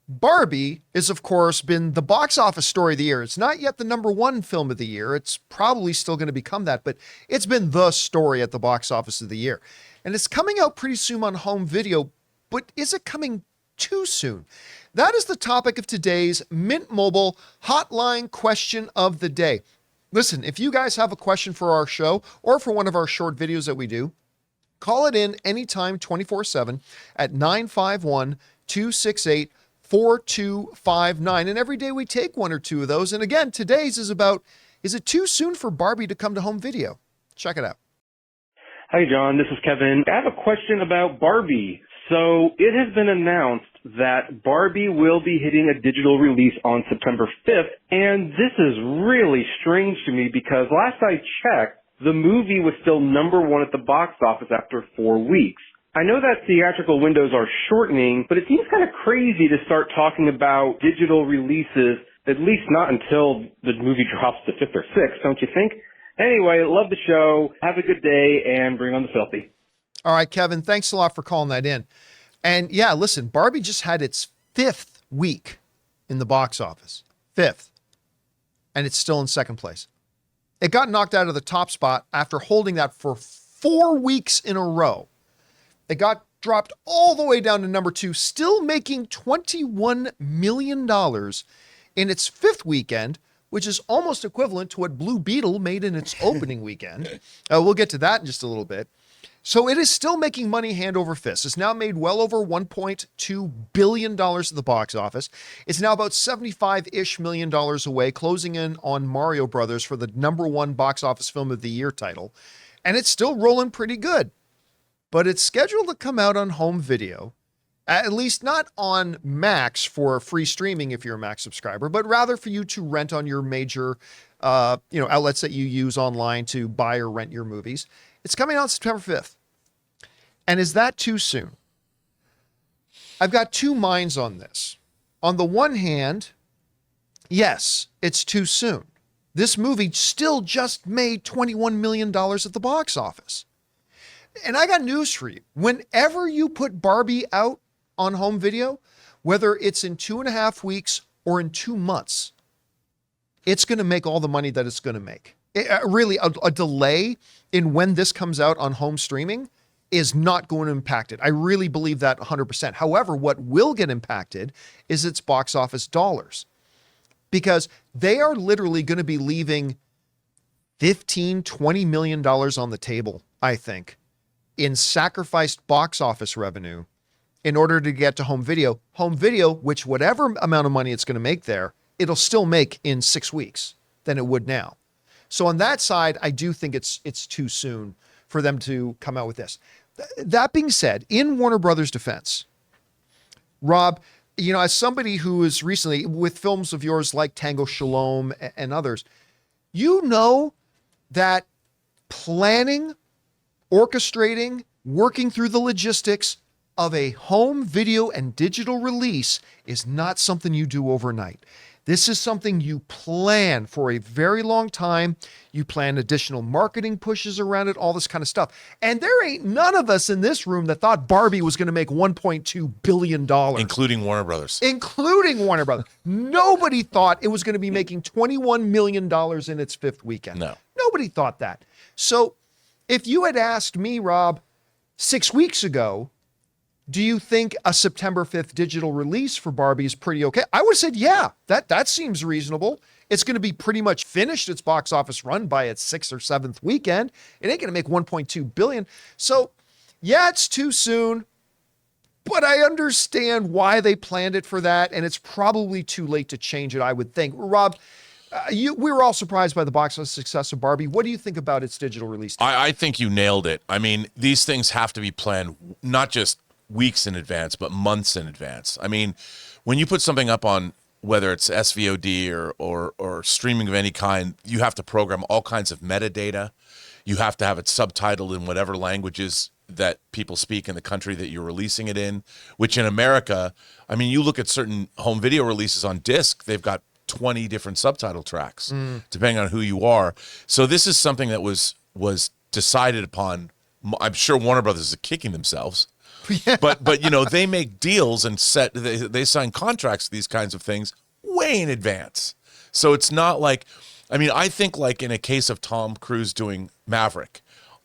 Barbie is, of course, been the box office story of the year. It's not yet the number one film of the year. It's probably still going to become that, but it's been the story at the box office of the year. And it's coming out pretty soon on home video, but is it coming too soon? That is the topic of today's Mint Mobile Hotline Question of the Day. Listen, if you guys have a question for our show or for one of our short videos that we do, call it in anytime 24/7 at 951-268-4259. And every day we take one or two of those. And again, today's is about, is it too soon for Barbie to come to home video? Check it out. Hi, John. This is Kevin. I have a question about Barbie. So it has been announced that Barbie will be hitting a digital release on September 5th. And this is really strange to me because last I checked, the movie was still number one at the box office after 4 weeks. I know that theatrical windows are shortening, but it seems kind of crazy to start talking about digital releases, at least not until the movie drops the 5th or 6th, don't you think? Anyway, love the show. Have a good day and bring on the filthy. All right, Kevin, thanks a lot for calling that in. And yeah, listen, Barbie just had its 5th week in the box office. 5th. And it's still in second place. It got knocked out of the top spot after holding that for 4 weeks in a row. It got dropped all the way down to number 2, still making $21 million in its 5th weekend, which is almost equivalent to what Blue Beetle made in its opening weekend. We'll get to that in just a little bit. So it is still making money hand over fist. It's now made well over $1.2 billion at the box office. It's now about $75-ish million away, closing in on Mario Brothers for the number one box office film of the year title. And it's still rolling pretty good. But it's scheduled to come out on home video, at least not on Max for free streaming if you're a Max subscriber, but rather for you to rent on your major outlets that you use online to buy or rent your movies. It's coming out September 5th. And is that too soon? I've got two minds on this. On the one hand, yes, it's too soon. This movie still just made $21 million at the box office. And I got news for you. Whenever you put Barbie out on home video, whether it's in 2.5 weeks or in 2 months, it's going to make all the money that it's going to make. Really, a delay in when this comes out on home streaming is not going to impact it. I really believe that 100%. However, what will get impacted is its box office dollars, because they are literally going to be leaving $15-20 million on the table, I think, in sacrificed box office revenue in order to get to home video. Home video, which whatever amount of money it's going to make there, it'll still make in 6 weeks than it would now. So on that side, I do think it's too soon for them to come out with this. That being said, in Warner Brothers' defense, Rob, as somebody who is recently with films of yours like Tango Shalom and others, you know that planning, orchestrating, working through the logistics of a home video and digital release is not something you do overnight. This is something you plan for a very long time. You plan additional marketing pushes around it, all this kind of stuff. And there ain't none of us in this room that thought Barbie was going to make $1.2 billion. Including Warner Brothers. Nobody thought it was going to be making $21 million in its 5th weekend. No. Nobody thought that. So if you had asked me, Rob, 6 weeks ago, do you think a September 5th digital release for Barbie is pretty okay? I would have said, yeah, that seems reasonable. It's going to be pretty much finished its box office run by its 6th or 7th weekend. It ain't going to make $1.2 billion. So yeah, it's too soon, but I understand why they planned it for that. And it's probably too late to change it, I would think. Rob, we were all surprised by the box office success of Barbie. What do you think about its digital release? I think you nailed it. I mean, these things have to be planned, not just weeks in advance, but months in advance. I mean, when you put something up on, whether it's SVOD or streaming of any kind, you have to program all kinds of metadata. You have to have it subtitled in whatever languages that people speak in the country that you're releasing it in, which in America, I mean, you look at certain home video releases on disc, they've got 20 different subtitle tracks, depending on who you are. So this is something that was decided upon. I'm sure Warner Brothers is kicking themselves But you know, they make deals and they sign contracts to these kinds of things way in advance. So it's not like, I mean, I think like in a case of Tom Cruise doing Maverick,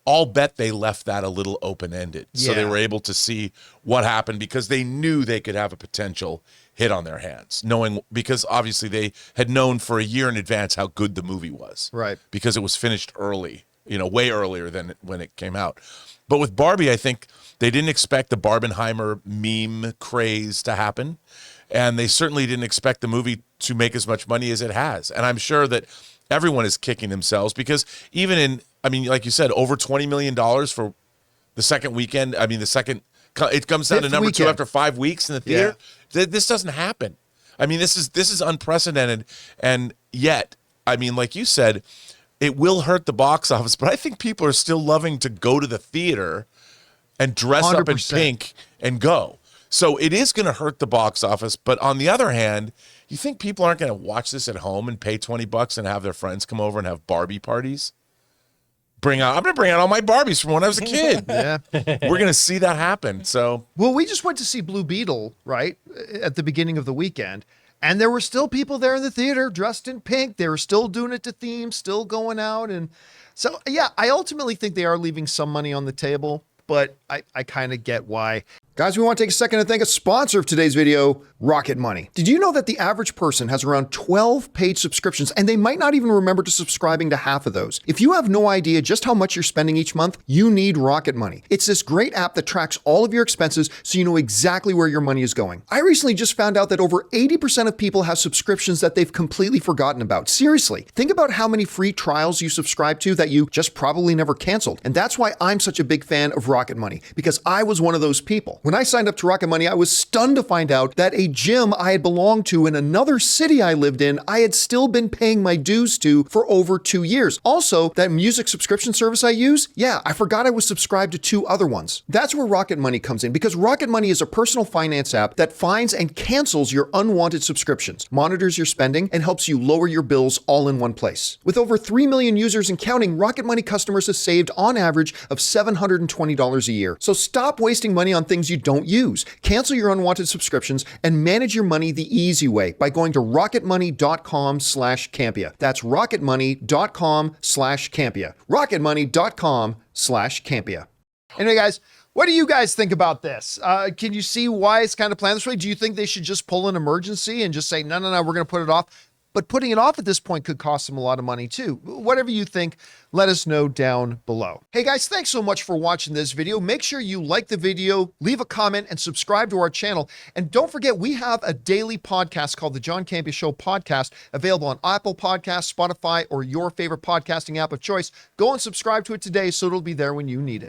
I'll bet they left that a little open-ended. So they Yeah. were able to see what happened because they knew they could have a potential hit on their hands, because obviously they had known for a year in advance how good the movie was. Right. Because it was finished early, you know, way earlier than when it came out. But with Barbie, I think they didn't expect the Barbenheimer meme craze to happen. And they certainly didn't expect the movie to make as much money as it has. And I'm sure that everyone is kicking themselves because even in, I mean, like you said, over $20 million for the second weekend. I mean, it comes down to Fifth number two weekend. after 5 weeks in the theater. This doesn't happen. I mean, this is unprecedented. And yet, I mean, like you said, it will hurt the box office, but I think people are still loving to go to the theater and dress up in 100%. pink and go. So it is going to hurt the box office. But on the other hand, you think people aren't going to watch this at home and pay $20 and have their friends come over and have Barbie parties? I'm going to bring out all my Barbies from when I was a kid. Yeah. We're going to see that happen. So Well, we just went to see Blue Beetle, right, at the beginning of the weekend. And there were still people there in the theater dressed in pink. They were still doing it to theme, still going out. And so, yeah, I ultimately think they are leaving some money on the table, but I kind of get why. Guys, we want to take a second to thank a sponsor of today's video, Rocket Money. Did you know that the average person has around 12 paid subscriptions and they might not even remember to subscribing to half of those? If you have no idea just how much you're spending each month, you need Rocket Money. It's this great app that tracks all of your expenses so you know exactly where your money is going. I recently just found out that over 80% of people have subscriptions that they've completely forgotten about. Seriously, think about how many free trials you subscribe to that you just probably never canceled. And that's why I'm such a big fan of Rocket Money, because I was one of those people. When I signed up to Rocket Money, I was stunned to find out that a gym I had belonged to in another city I lived in, I had still been paying my dues to for over 2 years. Also, that music subscription service I use, yeah, I forgot I was subscribed to 2 other ones. That's where Rocket Money comes in, because Rocket Money is a personal finance app that finds and cancels your unwanted subscriptions, monitors your spending, and helps you lower your bills all in one place. With over 3 million users and counting, Rocket Money customers have saved on average of $720 a year. So stop wasting money on things you don't use. Cancel your unwanted subscriptions and manage your money the easy way by going to rocketmoney.com/Campea. That's rocketmoney.com/Campea. rocketmoney.com/Campea. Anyway, guys, what do you guys think about this? Can you see why it's kind of planned this way? Do you think they should just pull an emergency and just say, no, we're going to put it off? But putting it off at this point could cost them a lot of money too. Whatever you think, let us know down below. Hey guys, thanks so much for watching this video. Make sure you like the video, leave a comment, and subscribe to our channel. And don't forget, we have a daily podcast called the John Campea Show podcast, available on Apple Podcasts, Spotify, or your favorite podcasting app of choice. Go and subscribe to it today so it'll be there when you need it.